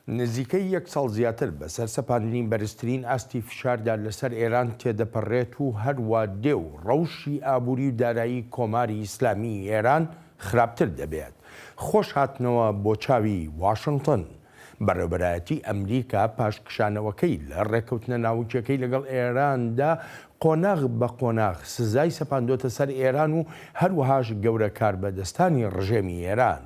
نزیکەی یەک ساڵ زیاتر بەسەر سەپاندنی بەرزترین ئاستی فشاردا لەسەر ئێران تێدەپەڕێت و هەروە دێ و ڕەوشی ئابووری و دارایی کۆماری ئیسلامی ئێران خراپتر دەبێت. خۆش هاتنەوە بۆ چاوی واشنگتن. بەڕێوەبەرایەتی ئەمریکا پاشکشانەوەکەی لە ڕێکەوتنە ناوچەکەی لەگەڵ ئێراندا قۆناغ بە قۆناغ سزای سەپاندۆتە سەر ئێران و هەروەهاش گەورە کاربەدەستانی ڕژێمی ئێران.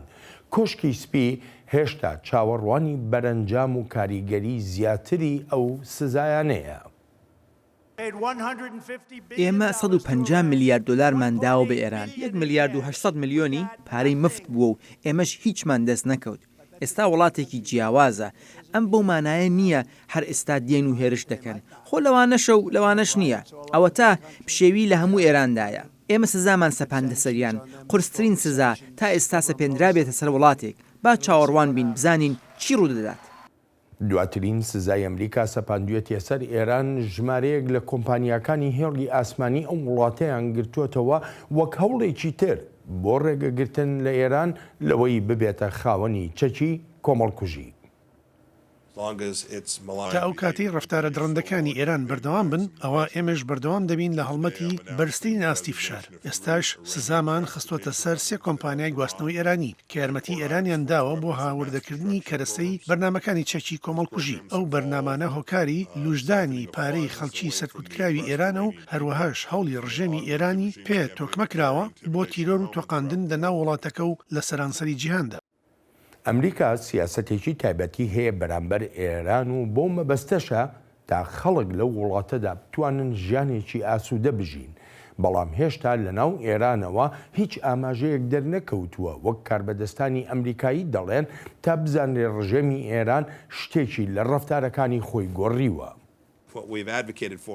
کۆشکی سپی هێشتا چاوەڕوانی بەرەنجام و کاریگەری زیاتری ئەو سزایانەیە. ئێمە 150 میلیارد دلارمان داوە بە ئێران، 1 میلیارد و 800 میلیۆنی پارەی مفت بووە و ئێمەش هیچمان دەست نەکەوت. ئێستا وڵاتێکی جیاوازە، ئەم بەو مانایە نییە هەر ئێستا دێن و هێرش دەکەن، خۆ لەوانەشە و لەوانەش نییە، ئەوە تا پشێوی لە هەموو ئێراندایە. ئێمە سزامان سەپاندە سەریان، قورسترین سزا تا ئێستا سەپێنرا بێتە سەر وڵاتێک، با چاوەڕوان بین بزانین چی ڕوودەدات. دواترین سزای ئەمریکا سەپاندوێتە سەر ئێران ژمارەیەک لە کۆمپانیاکانی هێڵی ئاسمانی ئەو وڵاتەیان گرتووەتەوە وەک هەوڵێکی تر بۆ ڕێگەگرتن لە ئێران لەوەی ببێتە خاوەنی چەکی کۆمەڵکوژی. تا ئەو کاتی ڕەفتارە درەندەکانی ئێران بەردەوام بن، ئەوە ئێمەش بەردەوام دەبین لە هەڵمەتی بەرزترین ئاستی فشار. ئێستاش سزامان خستوەتە سەر 3 کۆمپانیای گواستنەوەی ئێرانی کە یارمەتی ئێرانیان داوە بۆ هاوردەکردنی کەرەسەی بەرنامەکانی چەکی کۆمەڵکوژی. ئەو بەرنامانە هۆکاری لوژدانی پارەی خەڵکی سەرکوتکراوی ئێرانە و هەروەهاش هەوڵی ڕژێمی ئێرانی پێ تۆکمەکراوە بۆ تیرۆر و تۆقاندن لەناو وڵاتەکە و لە سەرانسەری جیهاندا. ئەمریکا سیاسەتێکی تایبەتی هەیە بەرامبەر ئێران و بۆ مەبەستەشە تا خەڵک لەو وڵاتەدا بتوانن ژیانێکی ئاسوودە بژین. بەڵام هێشتا لەناو ئێرانەوە هیچ ئاماژەیەک دەرنەکەوتووە وەک کاربەدەستانی ئەمریکایی دەڵێن تا بزانێ ڕژێمی ئێران شتێکی لە ڕەفتارەکانی خۆی گۆڕیوە.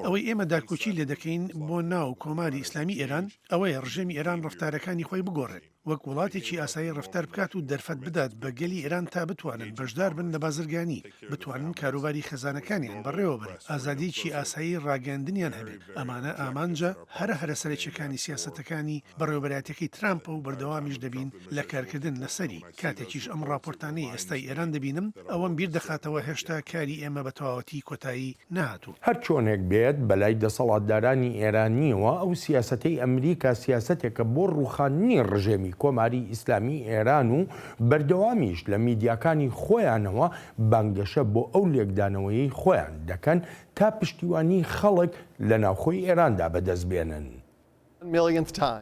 ئەوەی ئێمە داکۆچی لێ دەکەین بۆ ناو کۆماری ئیسلامی ئێران ئەوەیە ڕژێمی ئێران ڕەفتارەکانی خۆی بگۆڕێت، وەک وڵاتێکی ئاسایی ڕەفتار بکات و دەرفەت بدات بە گەلی ئێران تا بتوانن بەشدار بن لە بازرگانی، بتوانن کاروباری خەزانەکانیان بەڕێوە بن، ئازادیی ئاسایی ڕاگەاندنیان هەبێت. ئەمانە ئامانجە هەرە سەرچەکانی سیاسەتەکانی بەڕێوەبەرایەتەکەی ترامپ و بەردەوامیش دەبین لە کارکردن لەسەری. کاتێکیش ئەم ڕاپۆرتانەی ئێستای ئێران دەبینم ئەوەم بیر دەخاتەوە هێشتا کاری ئێمە بە تەواوەتی کۆتایی نهاتوو. هەر چۆنێک بێت بەلای دەسەڵاتدارانی ئێرانیەوە ئەو سیاسەتەی ئەمریکا سیاسەتێکە بۆ ڕوخاندنی ڕژێمی کۆماری ئیسلامی ئێران و بەردەوامیش لە میدیاکانی خۆیانەوە بانگەشە بۆ ئەو لێکدانەوەی خۆیان دەکەن تا پشتیوانی خەڵک لە ناوخۆی ئێراندا بەدەست بێنن.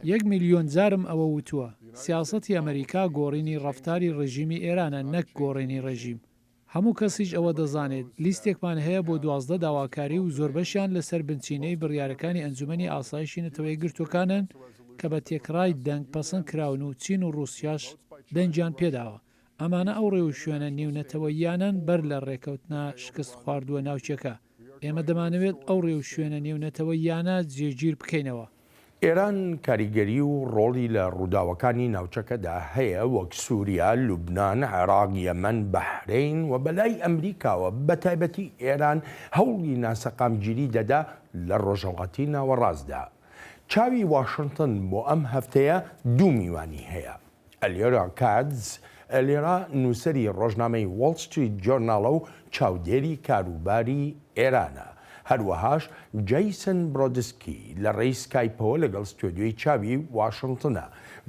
1 میلیۆن جارم ئەوە وتووە سیاسەتی ئەمریکا گۆڕینی ڕەفتاری ڕژیمی ئێرانە نەک گۆڕینی ڕژیم. هەموو کەسیش ئەوە دەزانێت لیستێکمان هەیە بۆ 12 داواکاری و زۆربەشیان لەسەر بنچینەی بڕیارەکانی ئەنجومەنی ئاسایشی نەتەوەی گرتوەکانن کە بە تێکڕای دەنگ پەسەند کراون و چین و رووسیاش دەنجیان پێداوە. ئەمانە ئەو ڕێو شوێنە نێونەتەوەیانن بەر لە ڕێکەوتنا شکست خواردووە ناوچەکە. ئێمە دەمانەوێت ئەو ڕێو شوێنە نێونەتەوەیانە جێگیر بکەینەوە. ئێران کاریگەری و ڕۆڵی لە ڕووداوەکانی ناوچەکەدا هەیە وەک سووریا، لوبنان، عێراق، یەمەن، بەحرین و بەلای ئەمریکاوە بە تایبەتی ئێران هەوڵی ناسەقامگیری دەدا لە ڕۆژهەڵاتی ناوەڕاستدا. چاوی واشنگتن بۆ ئەم هەفتەیە 2 میوانی هەیە. ئەلیۆرا کادز ئەلێرا نووسەری ڕۆژنامەی وۆڵ ستریت جۆرناڵە و چاودێری کاروباری ئێرانە. هەروەهاش جەیسن برۆدسکی لە ڕێی سکایپەوە لەگەڵ ستۆدیۆی چاوی واشنگتنە.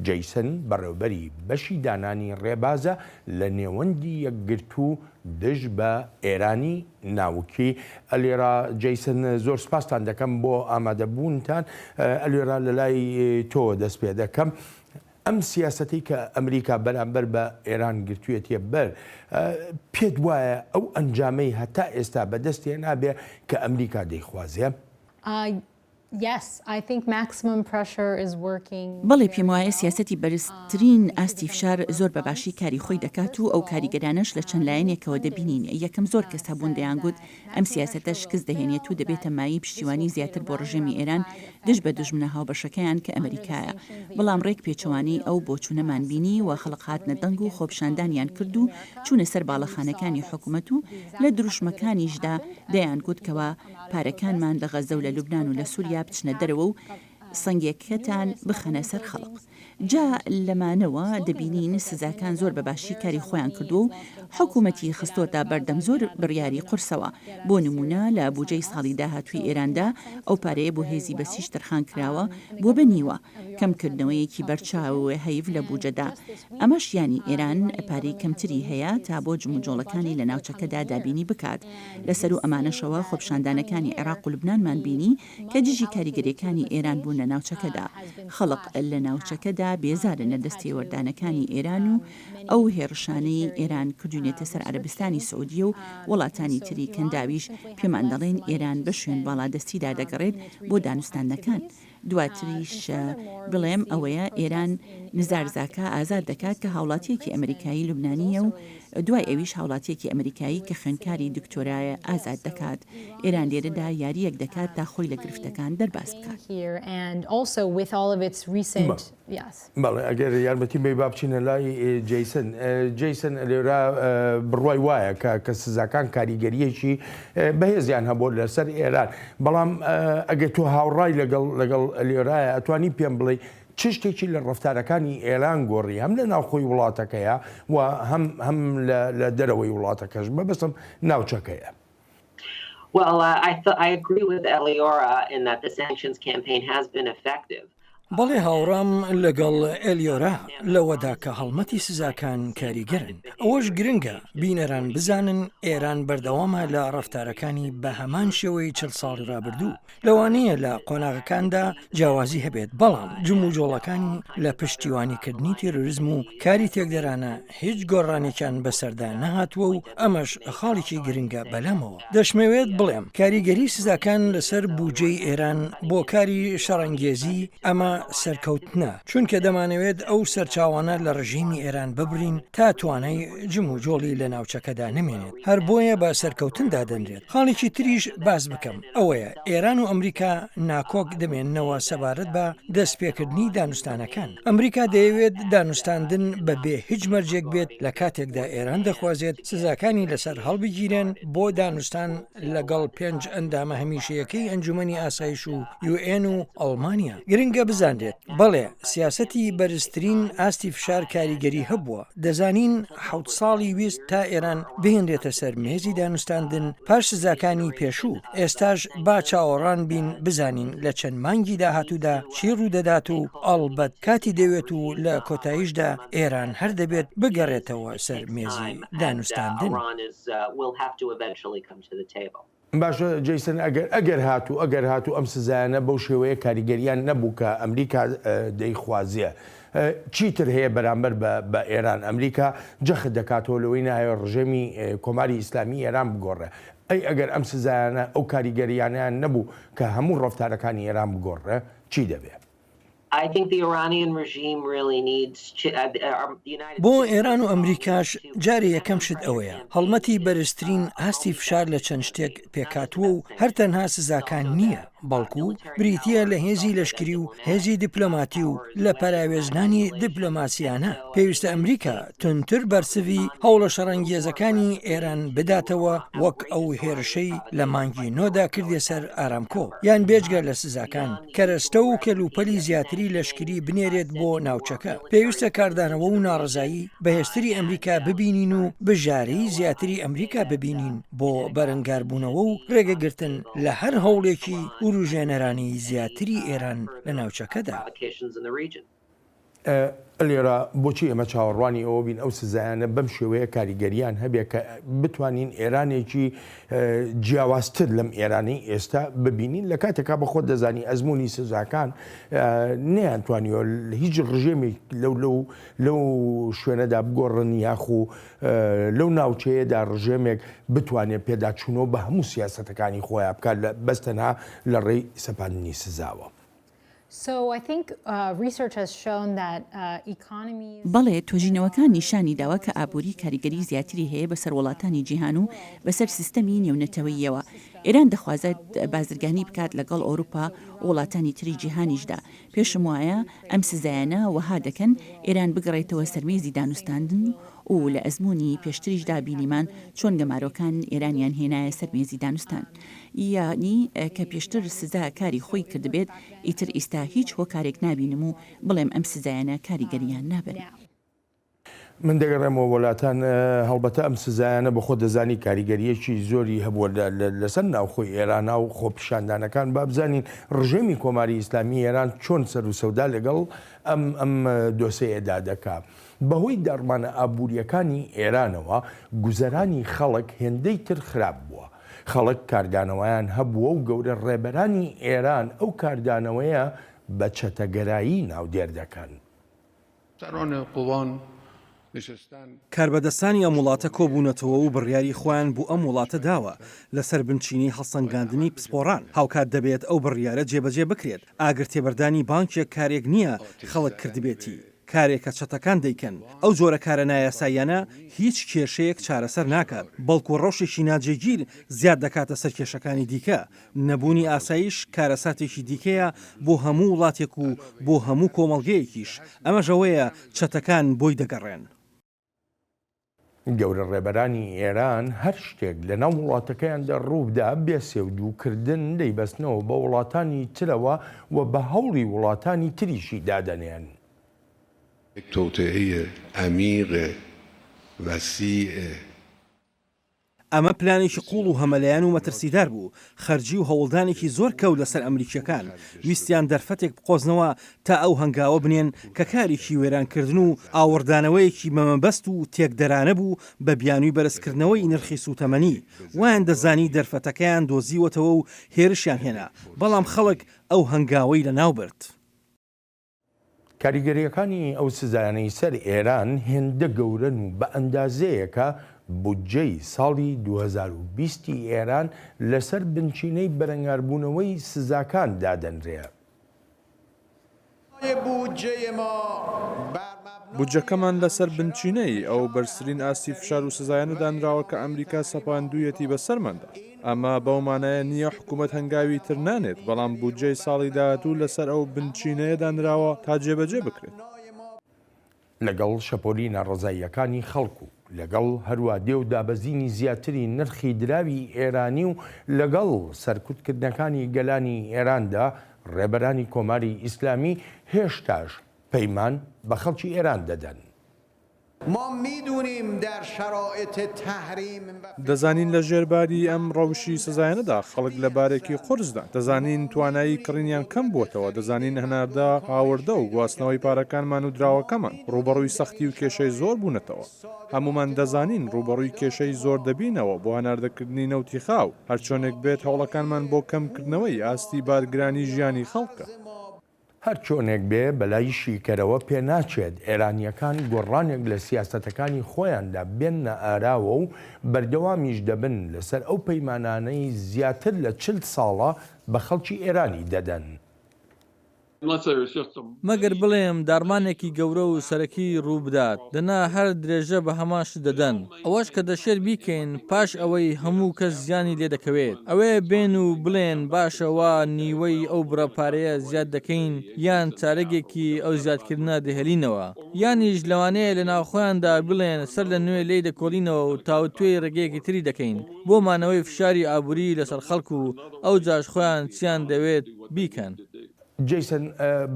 جەیسن بەڕێوەبەری بەشی دانانی ڕێبازە لە نێوەندی یەکگرتو دژ بە ئێرانی ناوکی. ئەلێرا جەیسن زۆر سپاسان دەکەم بۆ ئامادەبوونتان. ئەلێرا لە لای تۆ دەست پێ دەکەم. ئەم سیاسەتی کە ئەمریکا بەرامبەر بە ئێران گرتوویەتە بەر پێت وایە ئەو ئەنجامەی هەتا ئێستا بەدەستێ نابێ کە ئەمریکا دەیخوازێ؟ بەڵێ پێم وایە سیاسەتی بەرزترین ئاستی فشار زۆر بەباشی کاری خۆی دەکات و ئەو کاریگەرانەش لە چەند لایەنێکەوە دەبینین. یەکەم زۆر کەس هەبوون دەیانگوت ئەم سیاسەتە شکست دەهێنێت و دەبێتە مایی پشتیوانی زیاتر بۆ ڕژێمی ئێران دژ بە دوژمنە هاوبەشەکەیان کە ئەمریکایە. بەڵام ڕێک پێچەوانی ئەو بۆچوونەمان بینی و خەڵق هاتنە دەنگ و خۆپشاندانیان کرد و چوونە سەر باڵەخانەکانی حکوومەت و لە دروشمەکانیشدا دەیانگوت کەوا پارەکانمان لە غەزە و لە لوبنان و لە سووریا بچنە دەرەوە و سەنگێکەتان بخەنە سەر خەڵق. جا لەمانەوە دەبینین سزاکان زۆر بەباشی کاری خۆیان کردو و حکوومەتی خستۆتە بەردەم زۆر بڕیاری قورسەوە بۆ نمونە لە بودجەی ساڵی داهاتووی ئێراندا ئەو پارەیە بۆ هێزی بەسیش تەرخان کراوە بۆ بەنیوە کەمکردنەوەیەکی بەرچاو هەیڤ لە بودجەدا ئەمەش ینی ئێران پارەی کەمتری هەیە تا بۆ جموجۆڵەکانی لە ناوچەکەدا دابینی بکات لەسەر و ئەمانەشەوە خۆپشاندانەکانی عێراق و لوبنانمان بینی کە دژی کاریگەریەکانی ئێران بوون لە ناوچەکەدا خەڵق لە ناوچەکەدا بێزارن لە دەستی وەردانەکانی ئێران و ئەو هێرشانەی ئێران کردوونێتە سەر عەرەبستانی سعودیە و وڵاتانی تری کەنداویش پێمان دەڵێن ئێران بە شوێن باڵادەستیدا دەگەڕێت بۆ دانوستاندنەکان دواتریش بڵێم ئەوەیە ئێران نزارزاکە ئازاد دەکات کە هاوڵاتیەکی ئەمریکایی لوبنانیە و دوای ئەویش هاوڵاتیەکی ئەمریکایی کە خوێندکاری دکتۆرایە ئازاد دەکات ئێران لێرەدا یاریەک دەکات تا خۆی لە گرفتەکان دەرباز بکات بەڵێ ئەگەر یارمەتی بێ با بچینە لای جەیسن لێرە بڕوای وایە کە سزاکان کاریگەریەکی بەهێزیان هەبوو لەسەر ئێران بەڵام ئەگەر تۆ هاوڕای لەگەڵ لێرایە ئەتوانی پێم بڵێ چ شتێکی لە ڕفتارەکانی ئێران گۆڕی هەم لە ناوخۆی وڵاتەکەیە و هەم لە دەرەوەی وڵاتەکەش بەبستم ناوچەکەیە. Well, I agree with Eliora in that the sanctions campaign has been effective. بەڵێ هاوڕام لەگەڵ ئەلیۆرا لەوەدا کە هەڵمەتی سزاکان کاریگەرن ئەوەش گرنگە بینەران بزانن ئێران بەردەوامە لە ڕفتارەکانی بە هەمان شێوەی 40 ساڵی ڕابردوو لەوانەیە لە قۆناغەکاندا جیاوازی هەبێت بەڵام جموجۆڵەکانی لە پشتیوانیکردنی تێرۆریزم و کاری تێکدەرانە هیچ گۆڕانێکیان بەسەردا نەهاتووە و ئەمەش خاڵێکی گرنگە بەلامەوە دەشمەوێت بڵێم کاریگەری سزاکان لەسەر بودجەی ئێران بۆ کاری شەڕەنگێزی ئەمە سەرکەوتنە چونکە دەمانەوێت ئەو سەرچاوانە لە ڕژیمی ئێران ببرین تا توانای جموجۆڵی لە ناوچەکەدا نمێنێت هەر بۆیە بە سەرکەوتندا دەنرێت خاڵێکی تریش باز بکەم ئەوەیە ئێران و ئەمریکا ناکۆک دەمێننەوە سەبارەت بە دەستپێکردنی دانوستانەکان ئەمریکا دەیەوێت دانوستاندن بەبێ هیچ مەرجێک بێت لە کاتێکدا ئێران دەخوازێت سزاکانی لەسەر هەڵبگیرێن بۆ دانوستان لەگەڵ 5 ئەندامە هەمیشەیەکەی ئەنجومەنی ئاسایش و UN و ئەڵمانیا گرنگە بزانێت بەڵێ سیاسەتی بەرزترین ئاستی فشار کاریگەری هەبووە دەزانین 7 ساڵی ویست تا ئێران بهێنرێتە سەر مێزی دانوستاندن پاش سزاکانی پێشوو ئێستاش با چاوەڕان بین بزانین لە چەند مانگی داهاتوودا چی ڕوودەدات و ئەڵبەت کاتی دەوێت و لە کۆتاییشدا ئێران هەر دەبێت بگەڕێتەوە سەر مێزی دانوستاندن. باشە جەیسن ئەگەر هاتوو ئەم سزایانە بەو شێوەیە کاریگەریان نەبوو کە ئەمریکا دەیخوازیە چیتر هەیە بەرامبەر بە ئێران ئەمریکا جەخت دەکاتەوە لەوەی نایە ڕژێمی کۆماری ئیسلامی ئێران بگۆڕێ ئەگەر ئەم سزایانە ئەو کاریگەریانیان نەبوو کە هەموو ڕفتارەکانی ئێران بگۆڕێ چی دەبێت؟ بۆ ئێران و ئەمریکاش جارێ یەکەم شت ئەوەیە هەڵمەتی بەرزترین ئاستی فشار لە چەند شتێک پێکاتووە و هەر تەنها سزاکان نییە بەڵکو بریتە لە هێزی لەشکری و هێزی دیپلۆماتی و لە پەراوێزنانی دیپلۆماسیانە پێویستە ئەمریکا تونتر بەرسوی هەوڵە شەڕەنگێزەکانی ئێران بداتەوە وەک ئەو هێرشەی لە مانگی نۆدا کردێ سەر ئارامکۆ یان بێجگە لە سزاکان کەرەستە و کەلوپەلی زیاتری لەشکری بنێرێت بۆ ناوچەکە پێویستە کاردانەوە و ناڕزایی بەهێزتری ئەمریکا ببینین و بژارەی زیاتری ئەمریکا ببینین بۆ بەرەنگاربوونەوە و ڕێگەگرتن لە هەر هەوڵێکی ژێنەرانی زیاتری ئێران لە ناوچەکەدا. لێرە بۆچی ئەمە چاوەڕوانی ئەوە بین ئەو سزایانە بەم شێوەیە کاریگەریان هەبێت کە بتوانین ئێرانێکی جیاوازتر لەم ئێرانی ئێستا ببینین لە کاتێکا بە خۆت دەزانی ئەزمموی سزاکان نەیانتوانیەوە هیچ ڕژێمێک لەو شوێنەدا بگۆڕن یاخو لەو ناوچەیەدا ڕژێمێک بتوانێت پێداچوونەوە بە هەموو سیاسەتەکانی خۆیان بکات بەستەنها لە ڕێی سەپاندنی سزاوە. بەڵێ تۆژینەوەکان نیشانی داوە کە ئابووری کاریگەری زیاتری هەیە بەسەر وڵاتانی جیهان و بەسەر سیستەمی نێونەتەوەییەوە ئێران دەخوازێت بازرگانی بکات لەگەڵ ئەوروپا وڵاتانی تری جیهانیشدا پێشم وایە ئەم سزایانە وەها دەکەن ئێران بگەڕێتەوە سەرمێزی دانوستاندن و و لە ئەزمموی پێشتریشدا بینیمان چۆن گەمارۆکان ئێرانیان هێنایە سەرمێزی دانوستان یانی کە پێشتر سزا کاری خۆی کردبێت ئیتر ئیستا هیچ هۆکارێک نبینم و بڵێم ئەم سزایانە کاریگەریان نابێت. من دەگەڕێمەوە وڵاتان هەڵبەتە ئەم سزایانە بە خۆ دەزانی کاریگەریەکی زۆری هەبووە لەسەر ناوخۆی ئێرانە و خۆپیشاندانەکان با بزانین ڕژێمی کۆماری ئیسلامی ئێران چۆن سەر و سەودا لەگەڵ ئەم دۆسەیەدا دەکات. بەهۆی دەڕمانە ئابوووریەکانی ئێرانەوە گوزەرانی خەڵک هێندەی تر خراپ بووە. خەڵک کاردانەوەیان هەبووە و گەورە ڕێبەرانی ئێران ئەو کاردانەوەیە بە چەتەگەرایی ناودێر دەکەن. کاربەدەستانی ئەم وڵاتە کۆبوونەتەوە و بڕیاری خۆیان بوو ئەم وڵاتە داوە لەسەر بنچینی هەڵسەنگاندنی پسپۆڕان هاوکات دەبێت ئەو بڕیارە جێبەجێ بکرێت ئاگر تێبەردانی بانکێک کارێک نییە خەڵک کردبێتی کارێکە چەتەکان دەیکەن ئەو جۆرە کارە نایاساییانە هیچ کێشەیەک چارەسەر ناکات بەڵکو ڕەوشێکی ناجێگیر زیاد دەکاتە سەر کێشەکانی دیکە نەبوونی ئاسایش کارەساتێکی دیکەیە بۆ هەموو وڵاتێک و بۆ هەموو کۆمەڵگەیەکیش ئەمەژەوەیە چەتەکان بۆی دەگەڕێن. گەورە ڕێبەرانی ئێران هەر شتێک لە ناو وڵاتەکەیاندا ڕووبدا بێ سێودووکردن دەیبەستنەوە بە وڵاتانی ترەوە و بە هەوڵی وڵاتانی تریشی دادەنێن. توطئه عمیق وسیع ئەمە پلانێکی قوڵ و هەمەلایەن و مەترسیدار بوو خەرجی و هەوڵدانێکی زۆر کەوت لەسەر ئەمریکیەکان ویستیان دەرفەتێک بقۆزنەوە تا ئەو هەنگاوە بنێن کە کارێکی وێرانکردن و ئاوردانەوەیەکی مەمەبەست و تێکدەرانە بوو بە بیانووی بەرزکردنەوەی نرخی سوتەمەنی وایان دەزانی دەرفەتەکەیان دۆزیوەتەوە و هێرشیان هێنا بەڵام خەڵک ئەو هەنگاوەی لە ناو برد. کاریگەریەکانی ئەو سزایانەی سەر ئێران هێندە گەورن و بە ئەندازەیەکە بودجەی ساڵی 2020 ئێران لەسەر بنچینەی بەرەنگاربوونەوەی سزاکان دادەنرێ. بودجەکەمان لەسەر بنچینەی ئەو بەرزترین ئاستی فشار و سزایانە دانراوە کە ئەمریکا سەپاندوویەتی بەسەرماندا. ئەمە بەومانایە نییە حکوومەت هەنگاوی تر نانێت بەڵام بودجەی ساڵی داهاتوو لەسەر ئەو بنچینەیە دانراوە تا جێبەجێ بکرێت. لەگەڵ شەپۆلی ناڕزاییەکانی خەڵکو لەگەڵ هەروە دێ و دابەزینی زیاتری نرخی دراوی ئێرانی و لەگەڵ سەرکوتکردنەکانی گەلانی ئێراندا ڕێبەرانی کۆماری ئیسلامی هێشتاش پەیمان بە خەڵکی ئێران دەدەن. دەزانین لە ژێرباری ئەم ڕەوشی سزایانەدا خەڵک لە بارێکی قورسدا دەزانین توانایی کڕینیان کەم بووتەوە دەزانین هەناردا هاوردە و گواستنەوەی پارەکانمان و دراوەکەمان ڕوبەڕووی سەختی و کێشەی زۆر بوونەتەوە هەمومان دەزانین ڕوبەڕووی کێشەی زۆر دەبینەوە بۆ هەناردەکردنی نەوتی خاو هەر چۆنێک بێت هەوڵەکانمان بۆ کەمکردنەوەی ئاستی بارگرانی ژیانی خەڵکە. هەر چۆنێک بێ بەلای شیکەرەوە پێ ناچێت ئێرانیەکان گۆڕانێک لە سیاسەتەکانی خۆیاندا بێنە ئاراوە و بەردەوامیش دەبن لەسەر ئەو پەیمانانەی زیاتر لە 40 ساڵە بە خەڵکی ئێرانی دەدەن. مەگەر بڵێم دارمانێکی گەورە و سەرەکی ڕوو بدات دەنا هەر درێژە بە هەماش دەدەن ئەوەش کە دەشێر بیکەین پاش ئەوەی هەموو کەس زیانی لێ دەکەوێت ئەوەیە بێن و بڵێن باشەوە نیوەی ئەو بڕەپارەیە زیاد دەکەین یان چارەگێکی ئەو زیادکردنا دەهێلینەوە یانیش لەوانەیە لە ناوخۆیاندا بڵێن سەر لە نوێ لێی دەکۆڵینەوە و تاوتوێی ڕێگەیەکی تری دەکەین بۆ مانەوەی فشاری ئابووری لەسەر خەڵکو و ئەو جاش خۆیان چیان دەوێت بیکەن. جیسن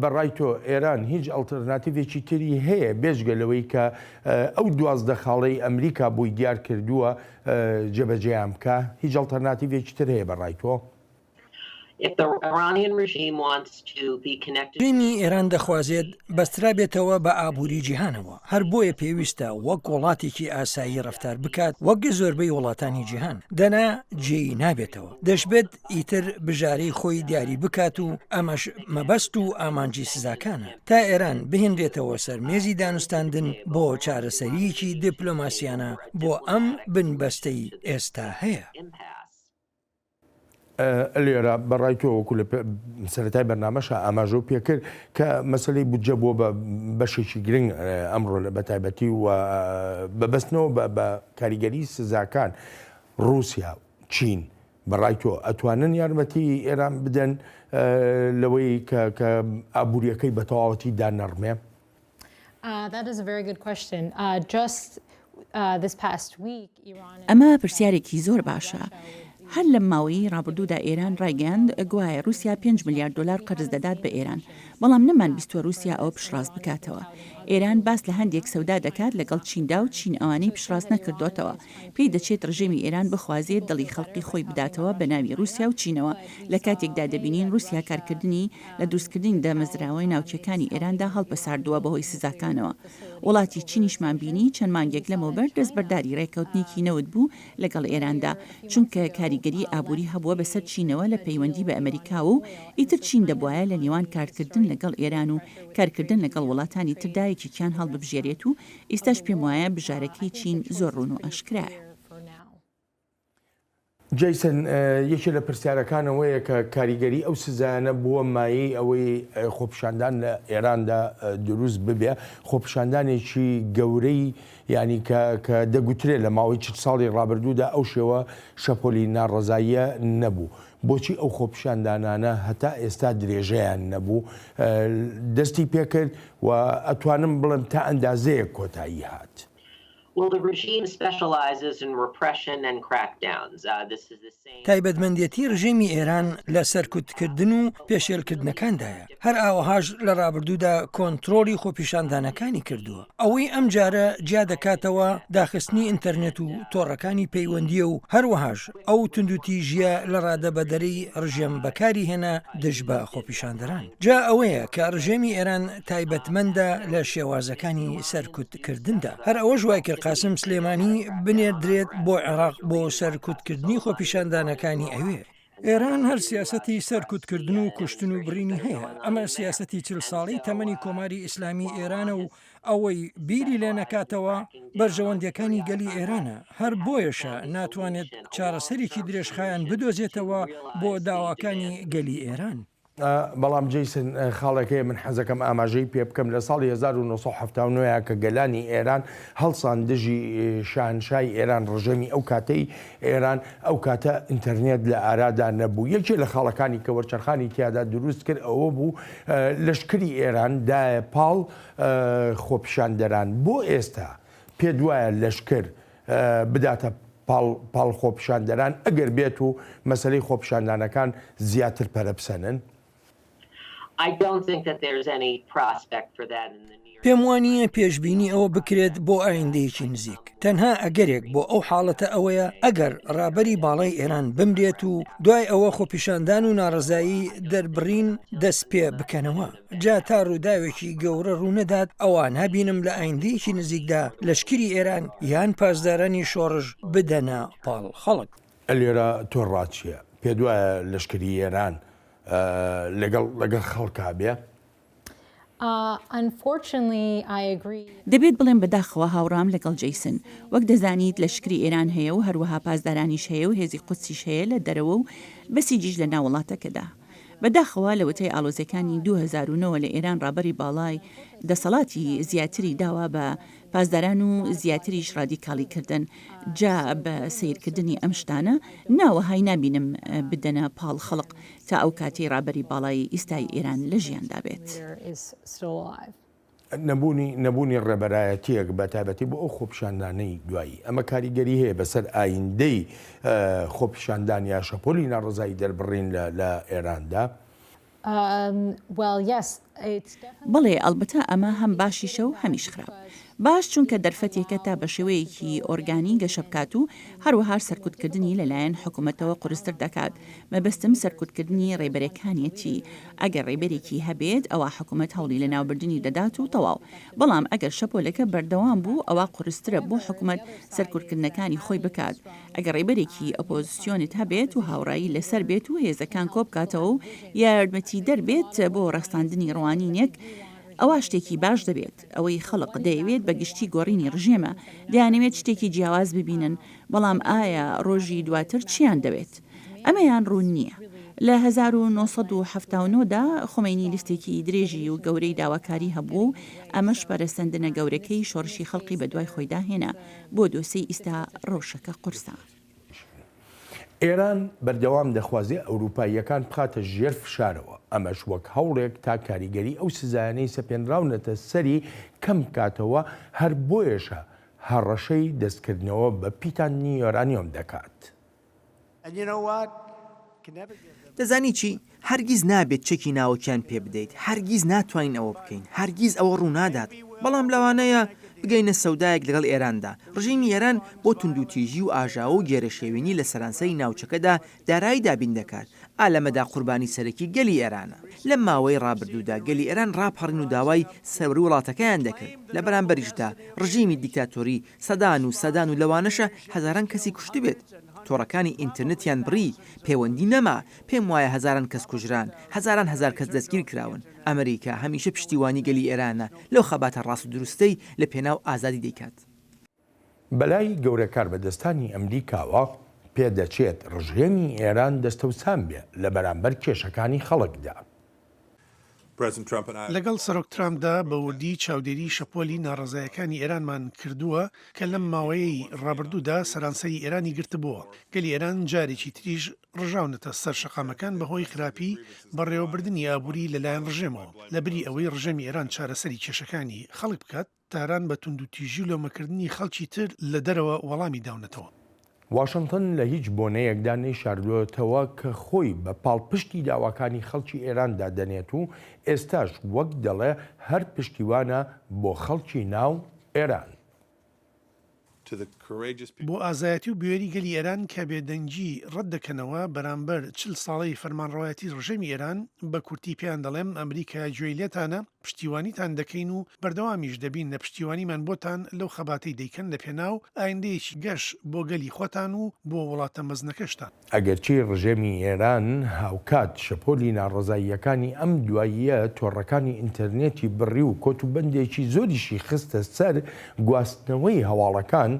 بەڕای تۆ ئێران هیچ ئەڵتەرناتیڤێکی تری هەیە بێژگەلەوەی کە ئەو 12 خاڵەی ئەمریکا بۆی دیار کردووە جێبەجێیان بکە هیچ ئەڵتەرناتیڤێکی تر هەیە بەڕای تۆ؟ ڕێمی ئێران دەخوازێت بەسترا بێتەوە بە ئابووری جیهانەوە هەر بۆیە پێویستە وەک وڵاتێکی ئاسایی ڕەفتار بکات وەک زۆربەی وڵاتانی جیهان دەنا جێی نابێتەوە دەشبێت ئیتر بژارەی خۆی دیاری بکات و ئەمەش مەبەست و ئامانجی سزاکانە تا ئێران بهێنرێتەوە سەر مێزی دانوستاندن بۆ چارەسەریەکی دیپلۆماسیانە بۆ ئەم بنبەستەی ئێستا هەیە. لێرە بەڕای تۆ وەکو لە سەرەتای بەرنامەشە ئاماژە پێکرد کە مەسلەی بودجە بۆ بە بەشێکی گرنگ ئەمڕۆ لە بەتایبەتی و بەبەستنەوە بە کاریگەری سزاکان رووسیا چین بەڕای تۆ ئەتوانن یارمەتی ئێران بدەن لەوەی کە ئابوووریەکەی بە تەواوەتی دانەڕمێ؟ That is a very good question. Just ئەمە پرسیارێکی زۆر باشە. هەر لە ماوەی ڕابردوودا ئێران ڕایگەاند گوایە رووسیا 5 میلیارد دلار قەرز دەدات بە ئێران، بەڵام نەمان بیستوە رووسیا ئەوە پشتڕاست بکاتەوە. ئێران باس لە هەندێک سەودا دەکات لەگەڵ چیندا و چین ئەوانەی پشتڕاست نەکردوتەوە. پێی دەچێت ڕژێمی ئێران بخوازێت دڵی خەڵقی خۆی بداتەوە بە ناوی رووسیا و چینەوە لە کاتێکدا دەبینین رووسیا کارکردنی لە دروستکردنی دامەزراوەی ناوچەکانی ئێراندا هەڵپەساردووە بەهۆی سزاکانەوە. وڵاتی چینیشمان بینی چەند مانگێک لەمەوبەر دەستبەرداری ڕێکەوتنێکی نەوت بوو لەگەڵ ئێراندا، چونکە کاریگەری ئابووری هەبووە بەسەر چینەوە لە پەیوەندی بە ئەمریکا و ئیتر چین دەبوایە لە نێوان کارکردن لەگەڵ ئێران و کارکردن لەگەڵ وڵاتانی تردایەکیان هەڵببژێرێت و ئێستاش پێم وایە بژارەکەی چین زۆر ڕوون و ئاشکرایە. جیسن، یەکێ لە پرسیارەکانەوەیە کە کاریگەری ئەو سزایانە بووە مایەی ئەوەی خۆپیشاندان لە ئێراندا دروست ببێ، خۆپیشاندانێکی گەورەی ینی کە دەگوترێت لە ماوەی 40 ساڵی ڕابردوودا ئەو شێوە شەپۆلی ناڕەزاییە نەبوو. بۆچی ئەو خۆپیشاندانانە هەتا ئێستا درێژەیان نەبوو دەستی پێکرد و ئەتوانم بڵم تا ئەندازەیە کۆتایی هات؟ تایبەتمەندێتی ڕژێمی ئێران لە سەرکوتکردن و پێشێلکردنەکاندایە، هەر ئاوەهاش لە ڕابردوودا کۆنتترۆلی خۆپیشاندانەکانی کردووە. ئەوەی ئەم جارە جیا دەکاتەوە داخستنی ئینتەرنێت و تۆڕەکانی پەیوەندیە و هەروەهاش ئەو توندوتیژیە لە ڕادەبەدەرەی ڕژێم بەکاری هێنا دژ بە خۆپیشاندەران. جا ئەوەیە کە ڕژێمی ئێران تایبەتمەندە لە شێوازەکانی سەرکوتکردندا. هەر ئەوە ژوای کرد قاسم سلێمانی بنێردرێت بۆ عێراق بۆ سەرکوتکردنی خۆپیشاندانەکانی ئەوێ. ئێران هەر سیاسەتی سەرکوتکردن و کوشتن و برینی هەیە. ئەمە سیاسەتی 40 ساڵی تەمەنی کۆماری ئیسلامی ئێرانە و ئەوەی بیری لێ نەکاتەوە بەرژەوەندەکانی گەلی ئێرانە. هەر بۆیەشە ناتوانێت چارەسەرێکی درێژخایان بدۆزێتەوە بۆ داواکانی گەلی ئێران. بەڵام جیسن خاڵەکەی من حەزەکەم ئاماژەی پێ بکەم لە ساڵی 1970 کە گەلانی ئێران هەڵسان دژی شاهنشای ئێران ڕژەمی ئەو کاتەی ئێران ئەو کاتە ئینتەرنێت لە ئارادا نەبوو. یەکێ لە خاڵەکانی کە وەرچەرخانی تیادا دروست کرد ئەوە بوو لەشکری ئێران دایە پاڵ خۆپیشاندەران. بۆ ئێستا پێ دوایە لەشکر بداتە پاڵ خۆپیشاندەران ئەگەر بێت و مەسەلەی خۆپیشاندانەکان زیاتر پەرەپسەنن؟ پێم وانییە پێشببینی ئەوە بکرێت بۆ ئایندەیەکی نزیک. تەنها ئەگەرێک بۆ ئەو حاڵەتە ئەوەیە ئەگەر ڕابەری باڵای ئێران بمرێت و دوای ئەوە خۆپیشاندان و ناڕزایی دەربڕین دەست پێ بکەنەوە. جا تا ڕووداوێکی گەورە ڕوونەدات ئەوە نابینم لە ئایندەیەکی نزیکدا لەشکری ئێران یان پاسدارانی شۆڕژ بدەنە پاڵ خەڵک. ئەلێرە تۆ ڕاچیە پێ دوایە لەشکری ئێران لەگەڵ خەڵکا بێ؟ دەبێت بڵێن بەداخەوە هاوڕام لەگەڵ جەیسن. وەک دەزانیت لەشکری ئێران هەیە و هەروەها پاسدارانیش هەیە و هێزی قودسیش هەیە لە دەرەوە و بەسیجیش لە ناوڵاتەکەدا. بەداخەوە لە وتەی ئاڵۆزەکانی 2009 لە ئێران ڕابەری باڵای دەسەڵاتی زیاتری داوا بە پاسداران و زیاتریش ڕادیکاڵیکردن. جا بە سیرکردنی ئەم شتانە ناوەهای نابینم بدەنە پاڵ خەڵق تا ئەو کاتی ڕابەری باڵای ئیستای ئێران لە ژیاندا بێت. نەبوونی ڕێبەرایەتیەک بە تایبەتی بۆ ئەو خۆپیشاندانەی دوایی ئەمە کاریگەری هەیە بەسەر ئایندەی خۆپیشاندان یا شەپۆلی ناڕزایی دەربڕین لە ئێراندا؟ بڵێ ئەلبەتە ئەمە هەم باشیشە و هەمیش خراپ. باش چونکە دەرفەتێکە تا بە شێوەیەکی ئۆرگانی گەشە بکات و هەروەها سەرکوتکردنی لەلایەن حکوومەتەوە قورستر دەکات. مەبەستم سەرکوتکردنی ڕێبەرەکانیەتی. ئەگەر ڕێبەرێکی هەبێت ئەوە حکوومەت هەوڵی لە ناوبردننی دەدات و تەواو. بەڵام ئەگەر شەپۆلەکە بەردەوام بوو ئەوە قورسترە بۆ حکوومەت سەرکوتکردنەکانی خۆی بکات. ئەگەر ڕێبەرێکی ئۆپۆزیسیۆنت هەبێت و هاوڕایی لەسەر بێت و هێزەکان کۆبکاتەوە و یارمەتی دەربێت بۆ ڕەخساندنی ڕوانینێک، ئەوە شتێکی باش دەبێت. ئەوەی خەڵق دەیەوێت بە گشتی گۆڕینی ڕژێمە دەیانەوێت شتێکی جیاواز ببینن، بەڵام ئایا ڕۆژی دواتر چیان دەوێت؟ ئەمەیان ڕوون نییە. لە 1970دا خۆمینی لیستێکی درێژی و گەورەی داواکاری هەبوو و ئەمەش پەرەسەندنە گەورەکەی شۆڕشی خەڵقی بە دوای خۆیدا هێنا بۆ دۆسەی ئیستا ڕۆژەکە قورسە. ئێران بەردەوام دەخوازێ ئەوروپاییەکان بخاتە ژێر فشارەوە. ئەمەش وەک هەوڵێک تا کاریگەری ئەو سزایانەی سەپێنراونەتە سەری کەم بکاتەوە. هەر بۆیەشە هەڕەشەی دەستکردنەوە بە پیتانی یۆرانیۆم دەکات. دەزانی چی؟ هەرگیز نابێت چەکی ناوەکیان پێ بدەیت، هەرگیز ناتوانین ئەوە بکەین، هەرگیز ئەوە ڕوونادات. بەڵام لەوانەیە بگەینە سەودایەک لەگەڵ ئێراندا. ڕژیمی ئێران بۆ توندوتیژی و ئاژاوە و گێرەشێوێنی لە سەرانسەری ناوچەکەدا دارایی دابین دەکات. ئالەمەدا قوربانی سەرەکی گەلی ئێرانە. لەم ماوەی ڕابردوودا گەلی ئێران ڕاپەڕین و داوای سەوری وڵاتەکەیان دەکرد. لە بەرامبەریشدا ڕژیمی دیکتاتۆری سەدان و لەوانەشە هەزاران کەسی کوشت بێت. تۆڕەکانی ئینترنێتیان بڕی، پەیوەندی نەما، پێم وایە هەزاران کەس کوژران، هەزار کەس دەستگیر کراون. ئەمریکا هەمیشە پشتیوانی گەلی ئێرانە لەو خەباتە ڕاست و دروستەی لە پێناو ئازادی دەیکات. بەلای گەورە کاربەدەستانی ئەمریکاوە پێدەچێت ڕژێمی ئێران دەستەوسان بێ لە بەرامبەر کێشەکانی خەڵکدا. لەگەڵ سەرۆک ترامپدا بە وردی چاودێری شەپۆلی ناڕزایەکانی ئێرانمان کردووە کە لەم ماوەیەی ڕابردوودا سەرانسەری ئێرانی گرتبووە. گەلی ئێران جارێکی تریش ڕژاونەتە سەر شەقامەکان بەهۆی خراپی بەڕێوەبردننی ئابووری لەلایەن ڕژێمەوە. لەبری ئەوەی ڕژێمی ئێران چارەسەری کێشەکانی خەڵک بکات، تاران بە توندوتیژی و لۆمەکردنی خەڵکی تر لە دەرەوە وەڵامی داونەتەوە. واشنگتن لە هیچ بۆنەیەکدا نەیشاردوێتەوە کە خۆی بە پاڵپشتی داواکانی خەڵکی ئێراندا دەنێت و ئێستاش وەک دەڵێ هەر پشتیوانە بۆ خەڵکی ناو ئێران. بۆ ئازایەتی و بوێری گەلی ئێران کە بێدەنگی ڕەت دەکەنەوە بەرامبەر 40 ساڵەی فەرمانڕەوایەتی ڕژێمی ئێران بە کورتی پێیان دەڵێم ئەمریکا گوێی لێتانە، پشتیوانیتان دەکەین و بەردەوامیش دەبین لە پشتیوانیمان بۆتان لەو خەباتەی دەیکەن لە پێناو ئایندەیەکی گەشت بۆ گەلی خۆتان و بۆ وڵاتە مەزنەکەشتان. ئەگەرچی ڕژێمی ئێران هاوکات شەپۆلی ناڕزاییەکانی ئەم دواییە تۆڕەکانی ئینتەرنێتی بڕی و کۆتوبەندێکی زۆریشی خستە سەر گواستنەوەی هەواڵەکان،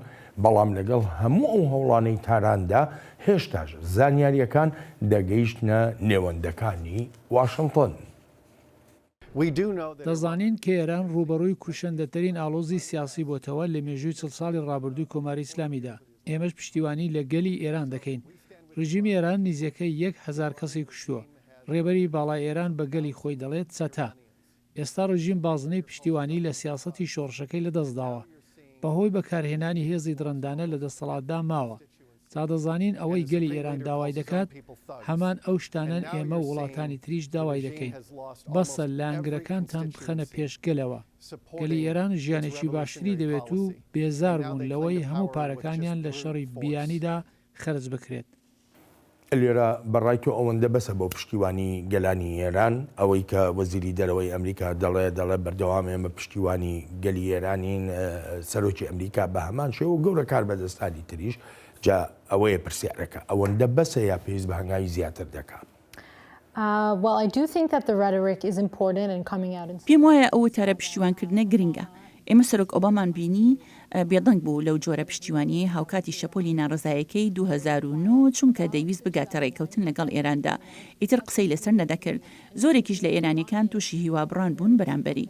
بەڵام لەگەڵ هەموو ئەو هەوڵانەی تاراندا هێشتاش زانیاریەکان دەگەیشتنە نێوەندەکانی واشنگتن. دەزانین کە ئێران ڕوبەڕووی کوشندەترین ئاڵۆزی سیاسی بۆتەوە لە مێژووی 40 ساڵی ڕابردووی کۆماری ئیسلامیدا. ئێمەش پشتیوانی لە گەلی ئێران دەکەین. ڕژیمی ئێران نزیەکەی 1000 کەسی کوشتووە. ڕێبەری باڵای ئێران بە گەلی خۆی دەڵێت چەتە. ئێستا ڕژیم بازنەی پشتیوانی لە سیاسەتی شۆڕشەکەی لەدەستداوە. بەهۆی بەکارهێنانی هێزی درەندانە لە دەسەڵاتدا ماوە. تا دەزانین ئەوەی گەلی ئێران داوای دەکات، هەمان ئەو شتانەن ئێمە و وڵاتانی تریش داوای دەکەین. بەسە لانگرەکانتان بخەنە پێشگەلەوە. گەلی ئێران ژیانێکی باشتری دەوێت و بێزار بوون لەوەی هەموو پارەکانیان لە شەڕی بیانیدا خەرج بکرێت. لێرە بەڕای تۆ ئەوەندە بەسە بۆ پشتیوانی گەلانی ئێران، ئەوەی کە وەزیری دەرەوەی ئەمریکا دەڵێ بەردەوام ئێمە پشتیوانی گەلی ئێرانین، سەرۆکی ئەمریکا بە هەمان شێوە گەورە کاربەدەستانی تریش، جا ئەوەیە پرسیارەکە ئەوەندە بەسە یا پێویست بە هەنگاوی زیاتر دەکات. پێم وایە ئەوە تارە پشتیوانکردنە گرنگە. ئێمە سەرۆک ئۆبامان بینی بێدەنگ بوو لەو جۆرە پشتیوانی هاوکاتی شەپۆلی ناڕزایەکەی 2009 چونکە دەیویست بگاتە ڕێککەوتن لەگەڵ ئێراندا. ئیتر قسەی لەسەر نەدەکرد. زۆرێکیش لە ئێرانیەکان تووشی هیوابڕان بوون بەرامبەری.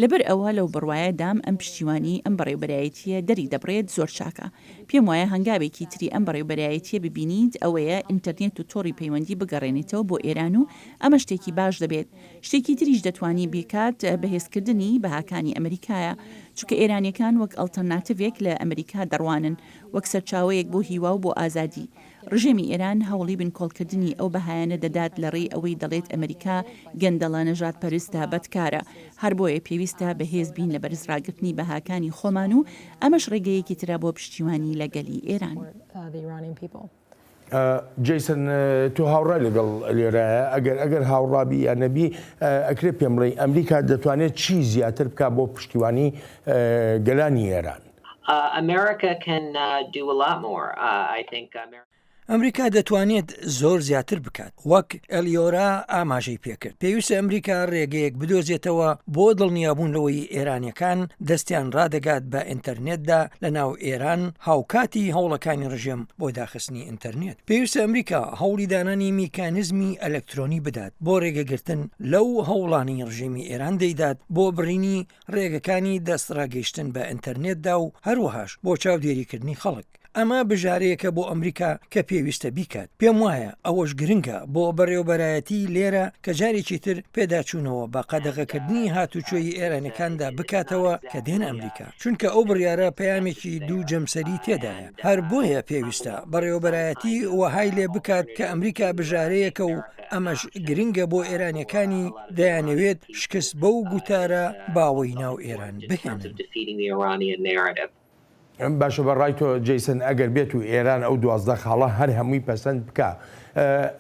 لەبەر ئەوە لەو بڕواایەدام ئەم پشتیوانی ئەم بەڕێوبەرایەتیە دەری دەبڕێت زۆر چاکە. پێم وایە هەنگاوێکی تری ئەم بەڕێوبەرایەتیە ببینیت ئەوەیە ئینتەرنێت و تۆڕی پەیوەندی بگەڕێنێتەوە بۆ ئێران و ئەمە شتێکی باش دەبێت. شتێکی تریش دەتوانی بکات بەهێزکردنی بەهاکانی ئەمریکایە، چونکە ئێرانیەکان وەک ئەڵتەرناتیڤێک لە ئەمریکا دەڕوانن، وەک سەرچاوەیەک بۆ هیوا و بۆ ئازادی. ڕژێمی ئێران هەوڵی بنکۆڵکردنی ئەو بەهایانە دەدات لە ڕێی ئەوەی دەڵێت ئەمریکا گەندەڵە نەژاد پەرستە بەدکارە. هەر بۆیە پێویستە بەهێز بین لە بەرزڕاگرتنی بەهاکانی خۆمان و ئەمەش ڕێگەیەکی ترە بۆ پشتیوانی لە گەلی ئێران. جیسن تۆ هاوڕای لەگەڵ لێرە ئەگەر هاوڕابی یانەبی ئەکرێ پێم بڵێ ئەمریکا دەتوانێت چی زیاتر بکات بۆ پشتیوانی گەلانی ئێران؟ ئەمریکا دەتوانێت زۆر زیاتر بکات. وەک ئەلیۆرا ئاماژەی پێکرد. پێویستە ئەمریکا ڕێگەیەک بدۆزێتەوە بۆ دڵنیابوونەوەی ئێرانیەکان دەستیان ڕادەگات بە ئینتەرنێتدا لە ناو ئێران هاوکاتی هەوڵەکانی ڕژێم بۆ داخستنی ئینتەرنێت. پێویستە ئەمریکا هەوڵی دانانی میکانیزمی ئەلکترۆنی بدات بۆ ڕێگەگرتن لەو هەوڵانی ڕژێمی ئێران دەیدات بۆ بڕینی ڕێگەکانی دەستڕاگەیشتن بە ئینتەرنێتدا و هەروەهاش بۆ چاودێریکردنی خەڵک. ئەمە بژارەیەکە بۆ ئەمریکا کە پێویستە بیکات. پێم وایە ئەوەش گرنگە بۆ بەڕێوەبەرایەتی لێرە کە جارێکی تر پێداچوونەوە بە قەدەغەکردنی هاتوچۆی ئێرانەکاندا بکاتەوە کە دێن ئەمریکا، چونکە ئەو بڕیارە پەیامێکی دوو جەمسەری تێدایە. هەر بۆیە پێویستە بەڕێوەبەرایەتی وەهای لێ بکات کە ئەمریکا بژارەیەکە و ئەمەش گرنگە بۆ ئێرانیەکانی دەیانەوێت شکست بەو گوتارە باوەی ناو ئێران بهێنن. باشە بەڕای تۆ جیسن ئەگەر بێت و ئێران ئەو 12 خاڵە هەر هەمووی پەسەند بکە،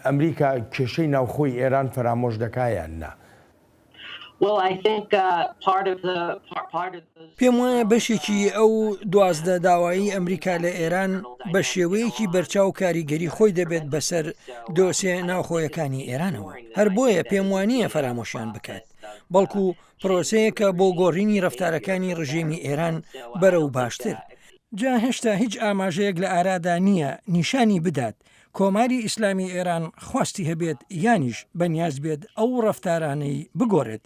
ئەمریکا کێشەی ناوخۆی ئێران فەرامۆش دەکایان نا؟ پێم وایە بەشێکی ئەو 12 داوایی ئەمریکا لە ئێران بە شێوەیەکی بەرچاو کاریگەری خۆی دەبێت بەسەر دۆسێ ناوخۆیەکانی ئێرانەوە. هەر بۆیە پێم وانییە فەرامۆشیان بکات، بەڵکو پرۆسەیەکە بۆ گۆڕینی ڕەفتارەکانی ڕژێمی ئێران بەرەو باشتر. جا هێشتا هیچ ئاماژەیەک لە ئارادا نییە نیشانی بدات کۆماری ئیسلامی ئێران خواستی هەبێت یانیش بەنیاز بێت ئەو ڕەفتارانەی بگۆڕێت.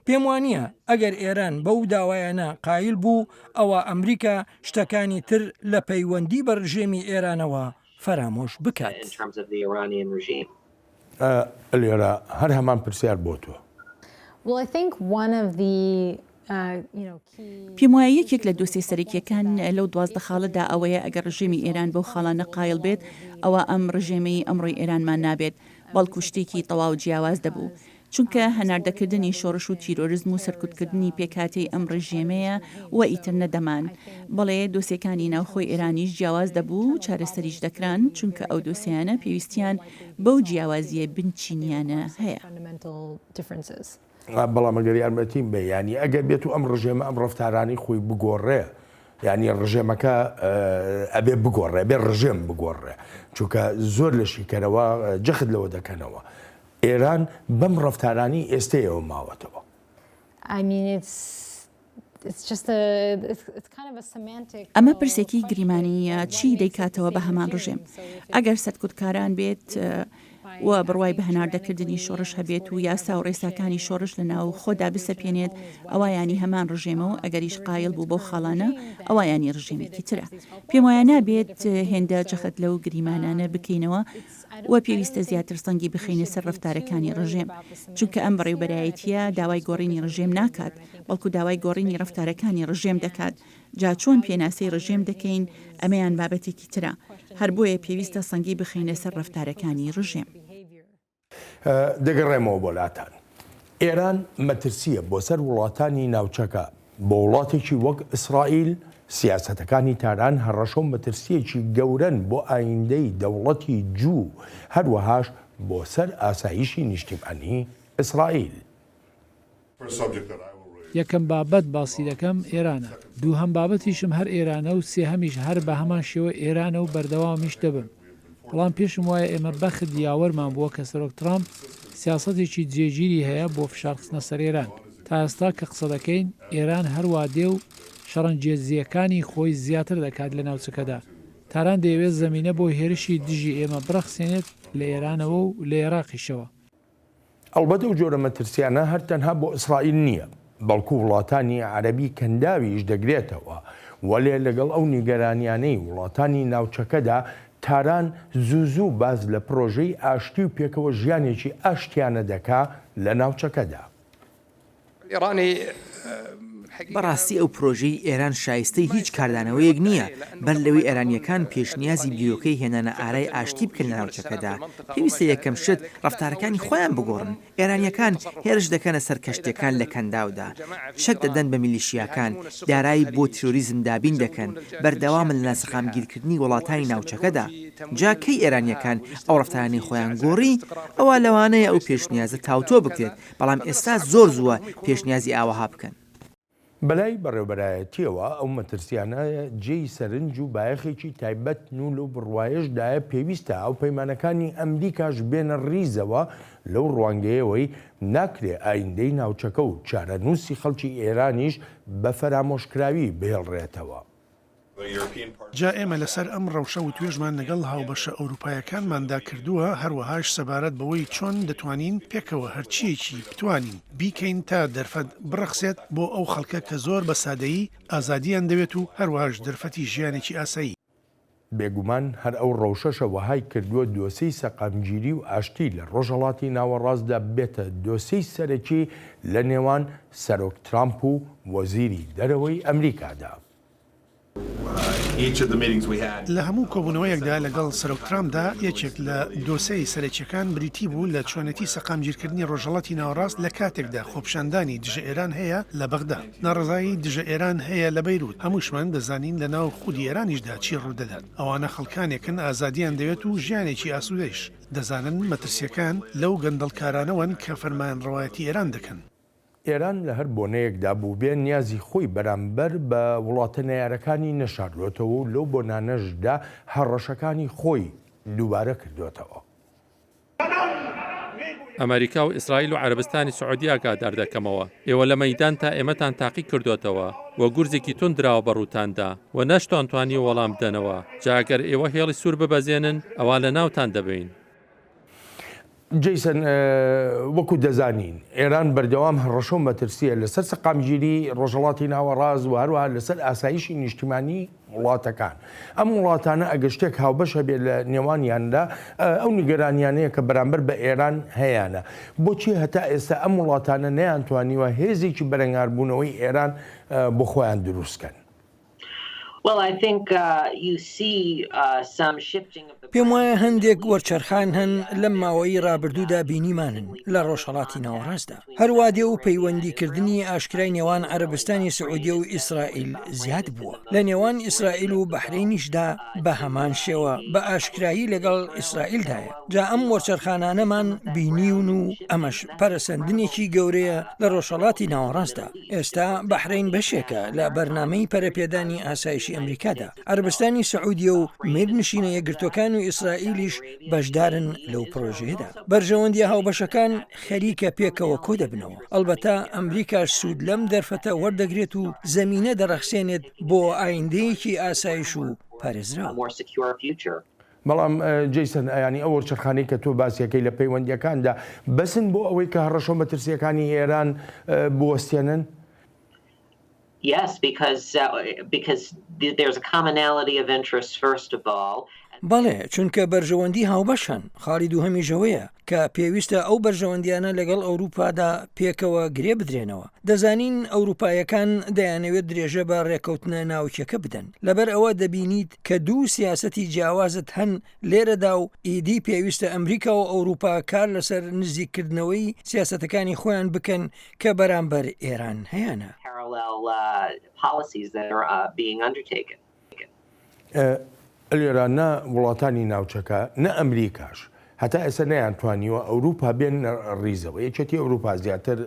پێم وانییە ئەگەر ئێران بەو داوایانە قایل بوو ئەوە ئەمریکا شتەکانی تر لە پەیوەندی بە ڕژێمی ئێرانەوە فەرامۆش بکات. لێرە هەر هەمان پرسیار بۆ تۆ. پێم وایە یەکێک لە دۆسێ سەرەکیەکان لەو 12 خاڵەدا ئەوەیە ئەگەر ڕژێمی ئێران بەو خاڵانە قایل بێت ئەوە ئەم ڕژێمەی ئەمڕۆی ئێرانمان نابێت، بەڵکو شتێکی تەواو جیاواز دەبوو، چونکە هەناردەکردنی شۆڕش و تیرۆریزم و سەرکوتکردنی پێکاتی ئەم ڕژێمەیە و ئیتر نەدەمان. بەڵێ دۆسیەکانی ناوخۆی ئێرانیش جیاواز دەبوو، چارەسەریش دەکران، چونکە ئەو دۆسیانە پێویستیان بەو جیاوازیە بنچینیانە هەیە. بەڵام ئەگەر یارمەتیم بێ، ینی ئەگەر بێت و ئەم ڕژێمە ئەم ڕەفتارانی خۆی بگۆڕێ، ینی ڕژێمەکە ئەبێ بگۆڕێ، بێ ڕژێم بگۆڕێ، چونکە زۆر لە شیکەرەوە جەخت لەوە دەکەنەوە. ئێران بەم ڕەفتارانی ئێستەیەوە ماوەتەوە. ئەمە پرسێکی گریمانیە، چی دەیکاتەوە بە هەمان ڕژێم؟ ئەگەر سەرکوتکاران بێت و بڕوای بە هەناردەکردنی شۆڕش هەبێت و یاسا و ڕێساکانی شۆڕش لە ناو خۆدا بسەپێنێت، ئەوە ینی هەمان ڕژێمە و ئەگەریش قایل بوو بۆ خاڵانە ئەوە ینی ڕژێمێکی ترە. پێم وایە نابێت هێندە جەخت لەو گریمانانە بکەینەوە و پێویستە زیاتر سەنگی بخینە سەر ڕەفتارەکانی ڕژێم، چونکە ئەم بەڕێوەبەرایەتیە داوای گۆڕینی ڕژێم ناکات، بەڵکو داوای گۆڕینی ڕەفتارەکانی ڕژێم دەکات. جا چۆن پێناسەی ڕژێم دەکەین ئەمەیان بابەتێکی ترە، هەر بۆیە پێویستە سەنگی بخینە سەر ڕەفتارەکانی ڕژێم. دەگەڕێمەوە بۆ لاتان. ئێران مەترسیە بۆ سەر وڵاتانی ناوچەکە، بۆ وڵاتێکی وەک ئیسرائیل سیاسەتەکانی تاران هەڕەشە و مەترسیەکی گەورەن بۆ ئایندەی دەوڵەتی جوو، هەروەهاش بۆ سەر ئاسایشی نیشتیمانی ئیسرائیل. یەکەم بابەت باسی دەکەم ئێرانە، دووهەم بابەتیشم هەر ئێرانە و سێهەمیش هەر بە هەمان شێوە ئێرانە و بەردەوامیش دەبن. بەڵام پێشم وایە ئێمە بەخت یاوەرمان بووە کە سەرۆک ترامپ سیاسەتێکی جێگیری هەیە بۆ فشارخستنە سەر ئێران. تا ئێستا کە قسە دەکەین ئێران هەروە دێ و شەڕەنجێزیەکانی خۆی زیاتر دەکات لە ناوچەکەدا. تاران دەیەوێت زەمینە بۆ هێرشی دژی ئێمە بڕەخسێنێت لە ئێرانەوە و لە عێراقیشەوە. ئەلبەتە و جۆرە مەترسیانە هەر تەنها بۆ ئیسرائیل نییە، بەڵکو وڵاتانی عەرەبی کەنداویش دەگرێتەوە، وەلێ لەگەڵ ئەو نیگەرانیانەی وڵاتانی ناوچەکەدا تاران زوو باز لە پرۆژەی ئاشتی و پێکەوە ژیانێکی ئاشتیانە دەکا لە ناوچەکەدا. بەڕاستی ئەو پرۆژەی ئێران شایستەی هیچ کاردانەوەیەک نییە، بەر لەوەی ئێرانیەکان پێشنیازی بیرۆکەی هێنانە ئارای ئاشتی بکەن لە ناوچەکەدا. پێویستە یەکەم شت ڕەفتارەکانی خۆیان بگۆڕن. ئێرانیەکان هێرش دەکەنە سەر کەشتەکان لە کەنداودا، چەک دەدەن بە میلیشیاکان، دارایی بۆ تیرۆریزم دابین دەکەن، بەردەوامن لە ناسەخامگیرکردنی وڵاتانی ناوچەکەدا. جاکەی ئێرانیەکان ئەو ڕەفتارانی خۆیان گۆڕی، ئەوە لەوانەیە ئەو پێشنیازە تاوتۆ بکرێت، بەڵام ئێستا زۆر زووە پێشنیازی ئاوەها بکەن. بەلای بەڕێوەبەرایەتیەوە ئەو مەترسیانە جێی سەرنج و بایەخێکی تایبەت و لەو بڕوایشدایە پێویستە ئەو پەیمانەکانی ئەمریکاش بێنە ڕیزەوە لەو ڕوانگەیەوەی ناکرێ ئایندەی ناوچەکە و چارەنووسی خەڵکی ئێرانیش بە فەرامۆشکراوی بهێڵڕێتەوە. جا ئێمە لەسەر ئەم ڕەوشە و توێژمان لەگەڵ هاوبەشە ئەوروپایەکانماندا کردووە، هەروەهاش سەبارەت بەوەی چۆن دەتوانین پێکەوە هەرچیەکی بتوانین بیکەین تا دەرفەت بڕەخسێت بۆ ئەو خەڵکە کە زۆر بە سادەیی ئازادیان دەوێت و هەروەهاش دەرفەتی ژیانێکی ئاسایی. بێگومان هەر ئەو ڕەوشەشە وەهای کردووە دۆسەی سەقامگیری و ئاشتی لە ڕۆژهەڵاتی ناوەڕاستدا بێتە دۆسەی سەرەکی لە نێوان سەرۆک ترامپ و وەزیری دەرەوەی ئەمریکادا. لە هەموو کۆبوونەوەیەکدا لەگەڵ سەرۆکترامدا یەکێک لە دۆسەی سەرەکیەکان بریتی بوو لە چۆنەتی سەقامگیرکردنی ڕۆژهەڵاتی ناوەڕاست لە کاتێکدا خۆپشاندانی دژە ئێران هەیە لە بەغدا، ناڕزایی دژە ئێران هەیە لە بەیروت. هەمووشمان دەزانین لە ناو خودی ئێرانیشدا چی ڕوودەدات. ئەوانە خەڵکانێکن ئازادیان دەوێت و ژیانێکی ئاسوودەیش. دەزانن مەترسیەکان لەو گەندەڵکارانەوەن کە فەرمانڕەوایەتی ئێران دەکەن. ئێران لە هەر بۆنەیەکدا بوو بێ نیازی خۆی بەرامبەر بە وڵاتە نەیارەکانی نەشاردوێتەوە و لەو بۆنانەشدا هەڕەشەکانی خۆی دووبارە کردوێتەوە. ئەمریکا و ئیسرائیل و عەرەبستانی سعودی ئاگادار دەکەمەوە ئێوە لە مەیدان تا ئێمەتان تاقی کردوێتەوە و گورزێکی تون دراوە بەڕووتاندا و نەشتوانتوانی وەڵام بدەنەوە. جاگەر ئێوە هێڵی سوور ببەزێنن ئەوان لە ناوتان دەبین. جیسن وەکو دەزانین ئێران بەردەوام هەڕەشە و مەترسیە لەسەر سەقامگیری ڕۆژهەڵاتی ناوەڕاست و هەروەها لەسەر ئاسایشی نیشتیمانی وڵاتەکان. ئەم وڵاتانە ئەگەر شتێک هاوبەشە بێت لە نێوانیاندا ئەو نیگەرانیانەیە کە بەرامبەر بە ئێران هەیەە. بۆچی هەتا ئێستا ئەم وڵاتانە نەیانتوانیوە هێزێکی بەرەنگاربوونەوەی ئێران بۆ خۆیان دروستکەن؟ پێم وایە هەندێک وەرچەرخان هەن لەم ماوەی ڕابردوودا بینیمانن لە ڕۆژهەڵاتی ناوەڕاستدا. هەروادێ و پەیوەندیکردنی ئاشکرای نێوان عەرەبستانی سعودیە و ئیسرائیل زیاد بووە. لە نێوان ئیسرائیل و بەحرینیشدا بە هەمان شێوە بە ئاشکرایی لەگەڵ ئیسرائیلدایە. جا ئەم وەرچەرخانانەمان بینیون و ئەمەش پەرەسەندنێکی گەورەیە لە ڕۆژهەڵاتی ناوەڕاستدا. ئێستا بەحرین بەشێکە لە بەرنامەی پەرەپێدانی ئاسایشی ئەمریکادا. عەرەبستانی سعودیە و میرنشینە یەکگرتوەکان و ئیسرائیلیش بەشدارن لەو پرۆژەیەدا. بەرژەوەندی هاوبەشەکان خەریکە پێکەوە کۆ دەبنەوە. ئەلبەتە ئەمریکاش سوود لەم دەرفەتە وەردەگرێت و زەمینە دەڕەخسێنێت بۆ ئایندەیەکی ئاسایش و پارێزراوە. بەڵام جیسن ئەیانی ئەو وەرچەرخانەی کە تۆ باسیەکەی لە پەیوەندیەکاندا بەسن بۆ ئەوەی کە هەڕەشە و مەترسیەکانی ئێران بوەستێنن؟ Yes, because there's a commonality of interest first of all. بەڵێ چونکە بەرژەوەندی هاوبەشن. خاڵی دووهەمیژەوەیە کە پێویستە ئەو بەرژەوەندیانە لەگەڵ ئەوروپادا پێکەوە گرێ بدرێنەوە. دەزانین ئەوروپایەکان دەیانەوێت درێژە بە ڕێکەوتنە ناوچەکە بدەن. لەبەر ئەوە دەبینیت کە دوو سیاسەتی جیاوازت هەن لێرەدا و ئیدی پێویستە ئەمریکا و ئەوروپا کار لەسەر نزیکردنەوەی سیاسەتەکانی خۆیان بکەن کە بەرامبەر ئێران هەیەە. لێرە نە وڵاتانی ناوچەکە نە ئەمریکاش هەتا ئێستا نەیانتوانیوە ئەوروپا بێن ڕیزەوە. یەکێتی ئەوروپا زیاتر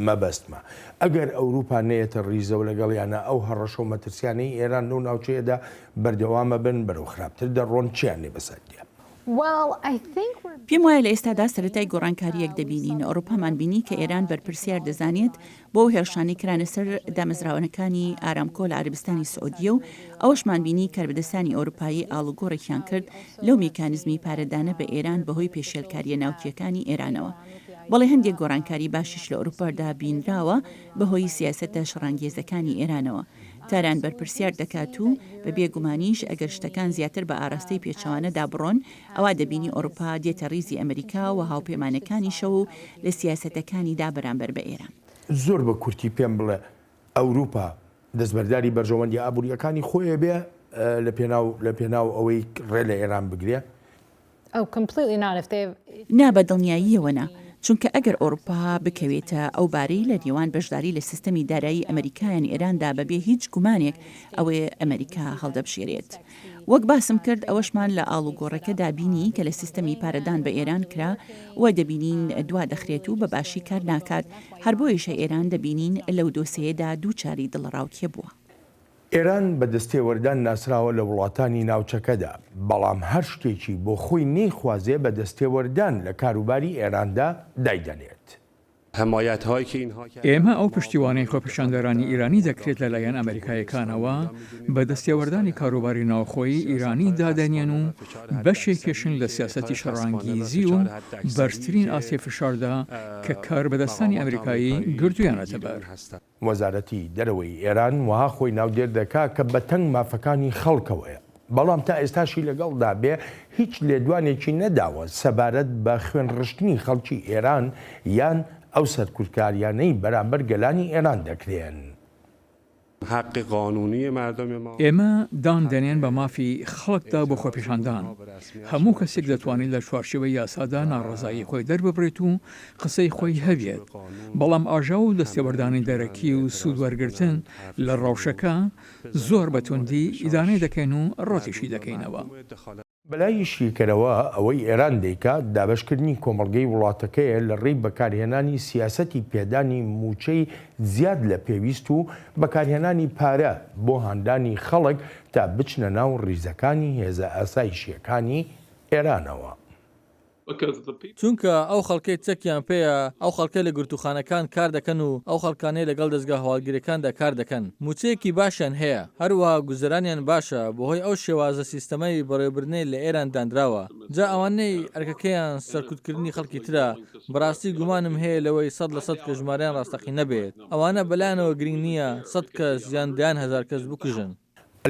مەبەستمە. ئەگەر ئەوروپا نەیەتە ڕیزەوە لەگەڵیانە ئەو هەڕەشە و مەترسیانەی ئێران لەو ناوچەیەدا بەردەوامە بن بەرەو خراپتر دەڕۆن چیان لێ بەسەردیە. پێم وایە لە ئێستادا سەرەتای گۆڕانکاریەک دەبینین. ئەوروپامان بینی کە ئێران بەرپرسیار دەزانێت بۆ هێرشانی کرانە سەر دامەزراوەکانی ئارامکۆ لە عەرەبستانی سعودیە و ئەوەشمان بینی کاربدەستانی ئەوروپایی ئاڵوگۆڕێکیان کرد لەو میکانیزمی پارەدانە بە ئێران بەهۆی پێشێلکاریە ناوچیەکانی ئێرانەوە. بەڵێ هەندێک گۆڕانکاری باشیش لە ئەوروپادا بینراوە بەهۆی سیاسەتە شەڕانگێزەکانی ئێرانەوە. تاران بەرپرسیار دەکات و بە بێگومانیش ئەگەر شتەکان زیاتر بە ئاراستەی پێچەوانەدا بڕۆن ئەوە دەبینی ئەوروپا دێتە ڕیزی ئەمریکا و هاوپەیمانەکانیشەوە و لە سیاسەتەکانیدا بەرامبەر بە ئێران. زۆر بە کورتی پێم بڵێ ئەوروپا دەستبەرداری بەرژەوەندی ئابوووریەکانی خۆیە بێ لە پێناو ئەوەی ڕێ لە ئێران بگرێ؟ نا بە دڵنیاییەوە نا. چونکە ئەگەر ئەوروپا بکەوێتە ئەو بارەی لە نێوان بەشداری لە سیستەمی دارایی ئەمریکایان ئێراندا بەبێ هیچ گومانێک ئەوەیە ئەمریکا هەڵدەبژێرێت. وەک باسم کرد ئەوەشمان لە ئاڵوگۆڕەکەدا بینی کە لە سیستەمی پارەدان بە ئێران کرا و دەبینین دوا دەخرێت و بە باشی کار ناکات. هەر بۆیشە ئێران دەبینین لەو دۆسەیەدا دووچاری دڵڕاوکێ بووە. ئێران بە دەستێوەردان ناسراوە لە وڵاتانی ناوچەکەدا، بەڵام هەر شتێکی بۆ خۆی نەیخوازێ بە دەستێوەردان لە کاروباری ئێراندا دایدەنێت. ئێمە ئەو پشتیوانەی خۆپیشاندەرانی ئیرانی دەکرێت لەلایەن ئەمریکایەکانەوە بە دەستێوەردانی کاروباری ناوخۆیی ئیرانی دادەنێن و بەشێکێشن لە سیاسەتی شەڕانگیزی و بەرزترین ئاسیە فشاردا کە کاربەدەستانی ئەمریکایی گرتویانەتە بەر. وەزارەتی دەرەوەی ئێران وها خۆی ناودێر دەکا کە بە تەنگ مافەکانی خەڵکەوەیە. بەڵام تا ئێستاشی لەگەڵدا بێ هیچ لێدوانێکی نەداوە سەبارەت بە خوێنڕشتنی خەڵکی ئێران یان ئەو سەرکوتکاریانەی بەرامبەر گەلانی ئێران دەکرێن. حق قانونی مردم ما ئێمە دان دەنێن بە مافی خەڵکدا بۆ خۆپیشاندان هەموو کەسێک دەتوانێت لە چوارچێوەی یاسادا ناڕزایی خۆی دەرببڕێت و قسەی خۆی هەبێت بەڵام ئاژا و دەستێوەردانی دەرەکی و سوودوەرگرتن لە ڕەوشەکە زۆر بەتوندی ئیدانەی دەکەین و ڕۆتیشی دەکەینەوە. بەلای شیکەرەوە ئەوەی ئێران دەیکات دابشکردنی کۆمەڵگەی وڵاتەکەیە لە ڕێی بەکارهێنانی سیاسەتی پێدانی موچەی زیاد لە پێویست و بەکارهێنانی پارە بۆ هاندانی خەڵک تا بچنە ناو ڕیزەکانی هێزە ئاسایشیەکانی ئێرانەوە. چونکە ئەو خەڵکەی چەکیان پێیە ئەو خەڵکە لە گرتوخانەکان کار دەکەن و ئەو خەڵکانەی لەگەڵ دەستگا هەواڵگیرەکاندا کار دەکەن موچەیەکی باشیان هەیە هەروەها گوزەرانیان باشە بەهۆی ئەو شێوازە سیستەمەی بەڕێوەبردنەی لە ئێران دانراوە جا ئەوانەی ئەرکەکەیان سەرکوتکردنی خەڵکی ترە بەڕاستی گومانم هەیە لەوەی 100% کە ژمارەیان ڕاستەقی نەبێت ئەوانە بەلایەنەوە گرنگ نییە 100 کەس یان 10,000 کەس بکوژن.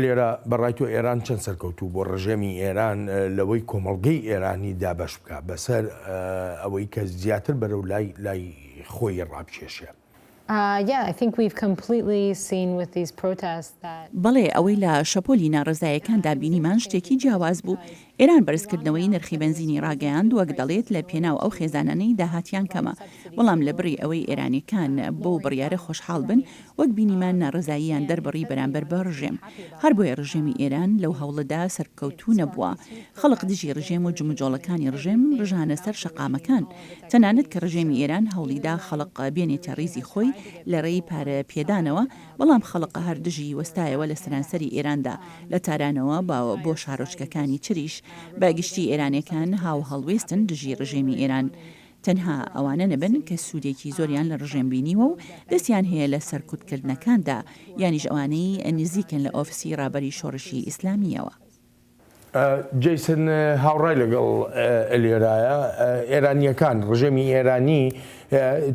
لێرە بەڕای تۆ ئێران چەند سەرکەوتوو بۆ ڕژێمی ئێران لەوەی کۆمەڵگەی ئێرانی دابەش بکە بەسەر ئەوەی کە زیاتر بەرەو لای خۆی ڕابکێشێ. بەڵێ ئەوەی لە شەپۆلی ناڕزایەکاندا بینیمان شتێکی جیاواز بوو ئێران بەرزکردنەوەی نرخی بنزینی ڕاگەیاند وەک دەڵێت لە پێناو ئەو خێزانانەی داهاتیان کەمە بەڵام لە بڕی ئەوەی ئێرانیەکان بۆ بڕیارە خۆشحاڵ بن وەک بینیمان ناڕزاییان دەربڕی بەرامبەر بە ڕژێم هەر بۆیە ڕژێمی ئێران لەو هەوڵەدا سەرکەوتوو نەبووە خەڵق دژی ڕژێم و جمجۆڵەکانی ڕژێم ڕژانە سەر شەقامەکان تەنانەت کە ڕژێمی ئێران هەوڵیدا خەڵق بێنێتە ڕیزی خۆی لە ڕێی پارە پێدانەوە بەڵام خەڵق هەر دژی وەستایەوە لە سەرانسەری ئێراندا لە تارانەوە بۆ شارۆچکەکانی چریش بەگشتی ئێرانەکان هاو هەڵوێستن دژی ڕژێمی ئێران تەنها ئەوانە نەبن کە سوودێکی زۆریان لە ڕژێم بینیوە و دەستیان هەیە لە سەرکوتکردنەکاندا یانیش ئەوانەی نزیکن لە ئۆفیسی ڕابەری شۆڕشی ئیسلامیەوە. جیسن هاوڕای لەگەڵ لێرایە ئێرانیەکان ڕژێمی ئێرانی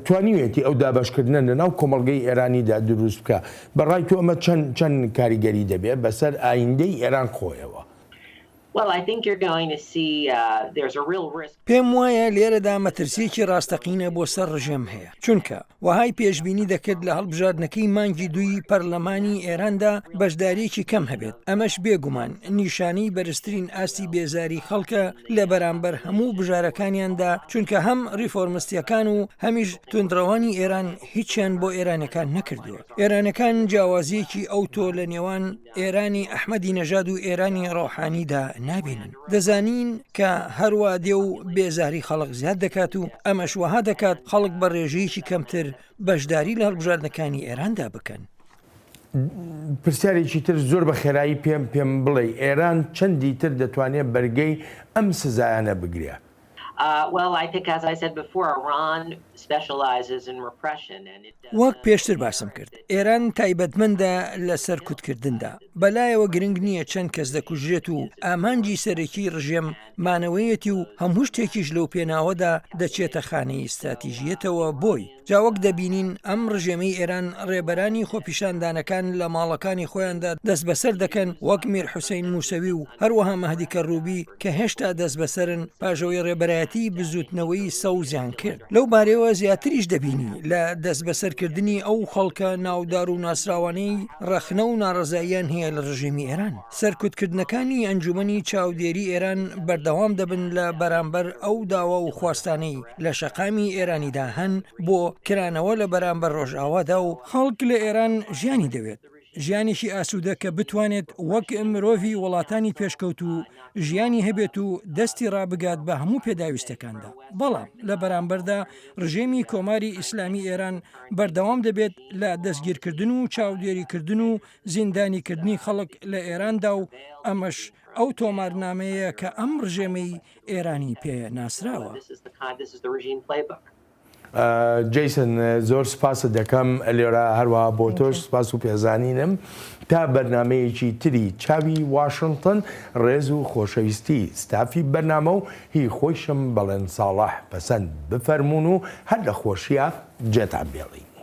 توانیوێتی ئەو دابشکردنە لەناو کۆمەڵگەی ئێرانیدا دروست بکە بەڕای تۆ ئەمە چەند کاریگەری دەبێت بەسەر ئایندەی ئێران خۆیەوە. پێم وایە لێرەدا مەترسیەکی ڕاستەقینە بۆ سەر ڕژێم هەیە چونکە وهای پێشبینی دەکرد لە هەڵبژاردنەکەی مانگی دوی پەرلەمانی ئێراندا بەشداریەکی کەم هەبێت ئەمەش بێگومان نیشانەی بەرزترین ئاستی بێزاری خەڵکە لە بەرامبەر هەموو بژارەکانیاندا چونکە هەم ریفۆرمستیەکان و هەمیش توندڕەوانی ئێران هیچیان بۆ ئێرانەکان نەکردووە ئێرانەکان جیاوازیەکی ئەو تۆ لە نێوان ئێرانی ئەحمەدی نەژاد و ئێرانی ڕۆحانیدا نابینن دەزانین کە هەروە دێ و بێزاری خەڵک زیاد دەکات و ئەمەش وەها دەکات خەڵک بە ڕێژەیەکی کەمتر بەشداری لە هەڵبژاردنەکانی ئێراندا بکەن. پرسیارێکی تر زۆر بە خێرایی پێم بڵێ ئێران چەندی تر دەتوانێت بەرگەی ئەم سزایانە بگرێ. وەک پێشتر باسم کرد ئێران تایبەتمەندە لە سەرکوتکردندا بەلایەوە گرنگ نییە چەند کەس دەکوژێت و ئامانجی سەرەکی ڕژێم مانەوەیەتی و هەموو شتێکیش لەو پێناوەدا دەچێتە خانەی استراتیژیەتەوە بۆی جاوەک دەبینین ئەم ڕژێمەی ئێران ڕێبەرانی خۆپیشاندانەکان لە ماڵەکانی خۆیاندا دەست بەسەر دەکەن وەک میر حوسەین موسەوی و هەروەها مەهدی کەڕوبی کە هێشتا دەست بەسەرن پاژەوەی ڕێبەرایەتی بزوتنەوەی سەوزیان کرد لەو بارەوە زیاتریش دەبینی لە دەست بەسەرکردنی ئەو خەڵکە ناودار و ناسراوانەی ڕەخنە و ناڕزاییان هەیە لە ڕژێمی ئێران سەرکوتکردنەکانی ئەنجومەنی چاودێری ئێران بەردەوام دەبن لە بەرامبەر ئەو داوا و خواستانەی لە شەقامی ئێرانیدا هەن بۆ کرانەوە لە بەرامبەر ڕۆژئاوادا و خەڵک لە ئێران ژیانی دەوێت ژیانێکی ئاسوودە کە بتوانێت وەک مرۆڤی وڵاتانی پێشکەوت و ژیانی هەبێت و دەستی ڕابگات بە هەموو پێداویستەکاندا بەڵام لە بەرامبەردا ڕژێمی کۆماری ئیسلامی ئێران بەردەوام دەبێت لە دەستگیرکردن و چاودێریکردن و زیندانیکردنی خەڵک لە ئێراندا و ئەمەش ئەو تۆمارنامەیە کە ئەم ڕژێمەی ئێرانی پێ ناسراوە. جیسن زۆر سپاسە دەکەم لێرە هەروەها بۆ تۆش سپاس و پێزانینم تا بەرنمەیەکی تری چاوی واشنگتن ڕێز و خۆشەویستی ستافی بەرنامە و هی خۆشم بەڵێن ساڵح پەسەند بفەرمونون و هەر لە خۆشیە جێتان بێڵی.